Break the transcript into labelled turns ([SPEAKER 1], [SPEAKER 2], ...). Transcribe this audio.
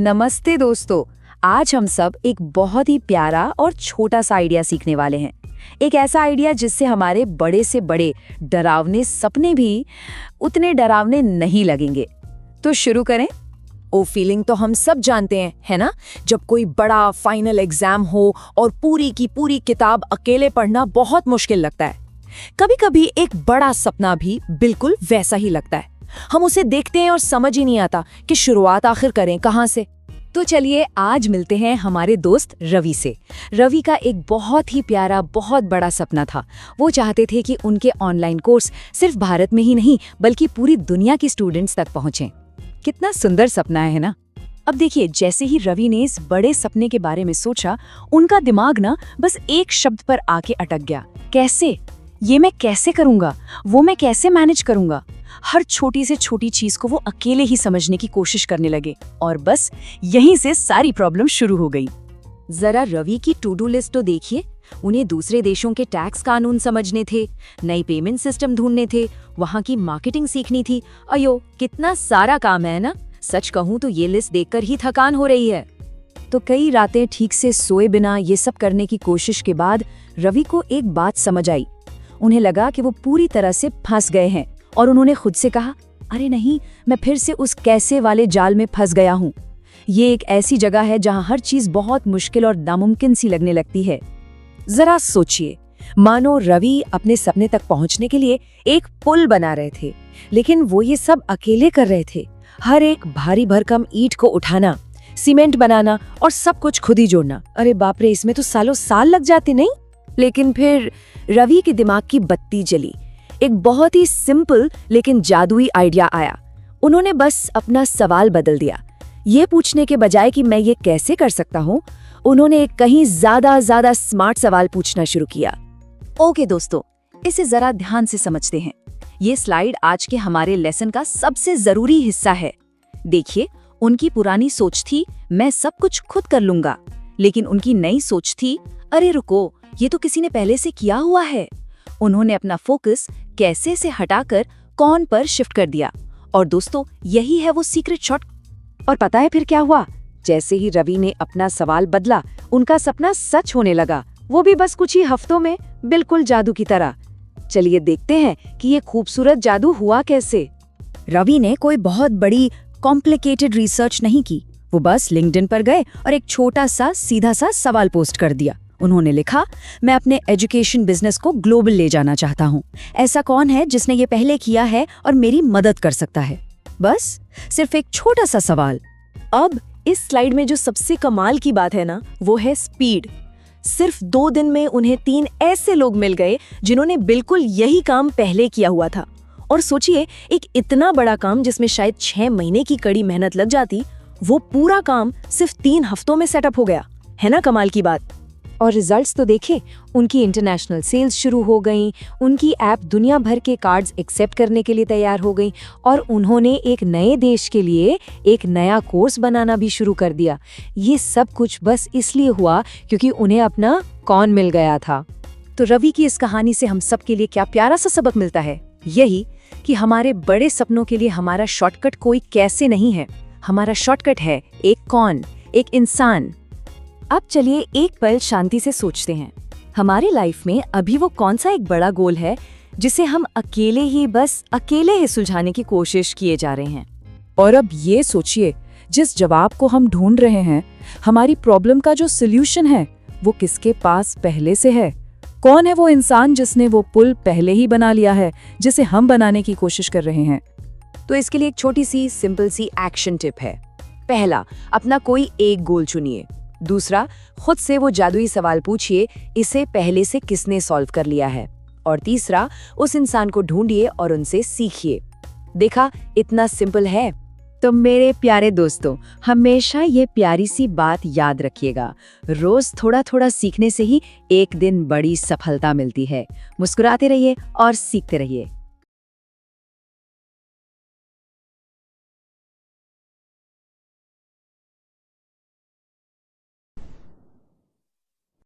[SPEAKER 1] नमस्ते दोस्तों। आज हम सब एक बहुत ही प्यारा और छोटा सा आइडिया सीखने वाले हैं। एक ऐसा आइडिया जिससे हमारे बड़े से बड़े डरावने सपने भी उतने डरावने नहीं लगेंगे। तो शुरू करें।
[SPEAKER 2] वो फीलिंग तो हम सब जानते हैं, है ना? जब कोई बड़ा फाइनल एग्जाम हो और पूरी की पूरी किताब अकेले पढ़ना बहुत मुश्किल लगता है। कभी-कभी एक बड़ा सपना भी बिल्कुल वैसा ही लगता है। हम उसे देखते हैं और समझ ही नहीं आता कि शुरुआत आखिर करें कहाँ से।
[SPEAKER 1] तो चलिए आज मिलते हैं हमारे दोस्त रवि से। रवि का एक बहुत ही प्यारा बहुत बड़ा सपना था। वो चाहते थे कि उनके ऑनलाइन कोर्स सिर्फ भारत में ही नहीं बल्कि पूरी दुनिया के स्टूडेंट्स तक पहुंचें। कितना सुंदर सपना है ना? अब देखिए, जैसे ही रवि ने इस बड़े सपने के बारे में सोचा, उनका दिमाग ना बस एक शब्द पर आके अटक गया। कैसे? ये मैं कैसे करूंगा? वो मैं कैसे मैनेज करूंगा? हर छोटी से छोटी चीज को वो अकेले ही समझने की कोशिश करने लगे और बस यहीं से सारी प्रॉब्लम शुरू हो गई। जरा रवि की टू डू लिस्ट तो देखिए। उन्हें दूसरे देशों के टैक्स कानून समझने थे, नई पेमेंट सिस्टम ढूंढने थे, वहाँ की मार्केटिंग सीखनी थी। अयो, कितना सारा काम है ना? सच कहूँ तो ये लिस्ट देखकर ही थकान हो रही है। तो कई रातें ठीक से सोए बिना ये सब करने की कोशिश के बाद रवि को एक बात समझ आई। उन्हें लगा कि वो पूरी तरह से फंस गए हैं और उन्होंने खुद से कहा, अरे नहीं, मैं फिर से उस कैसे वाले जाल में फंस गया हूँ। ये एक ऐसी जगह है जहाँ हर चीज बहुत मुश्किल और नामुमकिन सी लगने लगती है।
[SPEAKER 2] जरा सोचिए, मानो रवि अपने सपने तक पहुंचने के लिए एक पुल बना रहे थे, लेकिन वो ये सब अकेले कर रहे थे। हर एक भारी भरकम ईंट को उठाना, सीमेंट बनाना और सब कुछ खुद ही जोड़ना। अरे बाप रे, इसमें तो सालों साल लग जाते नहीं? लेकिन फिर रवि के दिमाग की बत्ती जली। एक बहुत ही सिंपल लेकिन जादुई आइडिया आया। उन्होंने बस अपना सवाल बदल दिया। ये पूछने के बजाय कि मैं ये कैसे कर सकता हूँ, उन्होंने एक कहीं ज्यादा स्मार्ट सवाल पूछना शुरू किया।
[SPEAKER 1] ओके दोस्तों, इसे जरा ध्यान से समझते हैं। ये स्लाइड आज के हमारे लेसन का सबसे जरूरी हिस्सा है। देखिए, उनकी पुरानी सोच थी मैं सब कुछ खुद कर लूंगा, लेकिन उनकी नई सोच थी अरे रुको, ये तो किसी ने पहले से किया हुआ है। उन्होंने अपना फोकस कैसे से हटाकर कौन पर शिफ्ट कर दिया। और दोस्तों, यही है वो सीक्रेट शॉट। और पता है फिर क्या हुआ? जैसे ही रवि ने अपना सवाल बदला, उनका सपना सच होने लगा, वो भी बस कुछ ही हफ्तों में, बिल्कुल जादू की तरह। चलिए देखते हैं कि ये खूबसूरत जादू हुआ कैसे। रवि ने कोई बहुत बड़ी कॉम्प्लिकेटेड रिसर्च नहीं की। वो बस लिंक्डइन पर गए और एक छोटा सा सीधा सा सवाल पोस्ट कर दिया। उन्होंने लिखा, मैं अपने एजुकेशन बिजनेस को ग्लोबल ले जाना चाहता हूँ। ऐसा कौन है जिसने ये पहले किया है और मेरी मदद कर सकता है? बस सिर्फ एक छोटा सा सवाल।
[SPEAKER 2] अब इस स्लाइड में जो सबसे कमाल की बात है ना, वो है स्पीड। सिर्फ 2 दिन में उन्हें 3 ऐसे लोग मिल गए जिन्होंने बिल्कुल यही काम पहले किया हुआ था। और सोचिए, एक इतना बड़ा काम जिसमें शायद 6 महीने की कड़ी मेहनत लग जाती, वो पूरा काम सिर्फ 3 हफ्तों में सेटअप हो गया। है ना कमाल की बात? और रिजल्ट्स तो देखें, उनकी इंटरनेशनल सेल्स शुरू हो गई, उनकी ऐप दुनिया भर के कार्ड्स एक्सेप्ट करने के लिए तैयार हो गई और उन्होंने एक नए देश के लिए एक नया कोर्स बनाना भी शुरू कर दिया। ये सब कुछ बस इसलिए हुआ क्योंकि उन्हें अपना कौन मिल गया था। तो रवि की इस कहानी से हम सब के लिए क्या प्यारा सा सबक मिलता है? यही कि हमारे बड़े सपनों के लिए हमारा शॉर्टकट कोई कैसे नहीं है। हमारा शॉर्टकट है एक कौन, एक इंसान। अब चलिए एक पल शांति से सोचते हैं, हमारे लाइफ में अभी वो कौन सा एक बड़ा गोल है जिसे हम अकेले ही सुलझाने की कोशिश किए जा रहे हैं। और अब ये सोचिए, जिस जवाब को हम ढूंढ रहे हैं, हमारी प्रॉब्लम का जो सॉल्यूशन है, वो किसके पास पहले से है? कौन है वो इंसान जिसने वो पुल पहले ही बना लिया है जिसे हम बनाने की कोशिश कर रहे हैं?
[SPEAKER 1] तो इसके लिए एक छोटी सी सिंपल सी एक्शन टिप है। पहला, अपना कोई एक गोल चुनिए। दूसरा, खुद से वो जादुई सवाल पूछिए, इसे पहले से किसने सॉल्व कर लिया है। और तीसरा, उस इंसान को ढूंढिए और उनसे सीखिए। देखा, इतना सिंपल है। तो मेरे प्यारे दोस्तों, हमेशा ये प्यारी सी बात याद रखिएगा, रोज थोड़ा थोड़ा सीखने से ही एक दिन बड़ी सफलता मिलती है। मुस्कुराते रहिए और सीखते रहिए।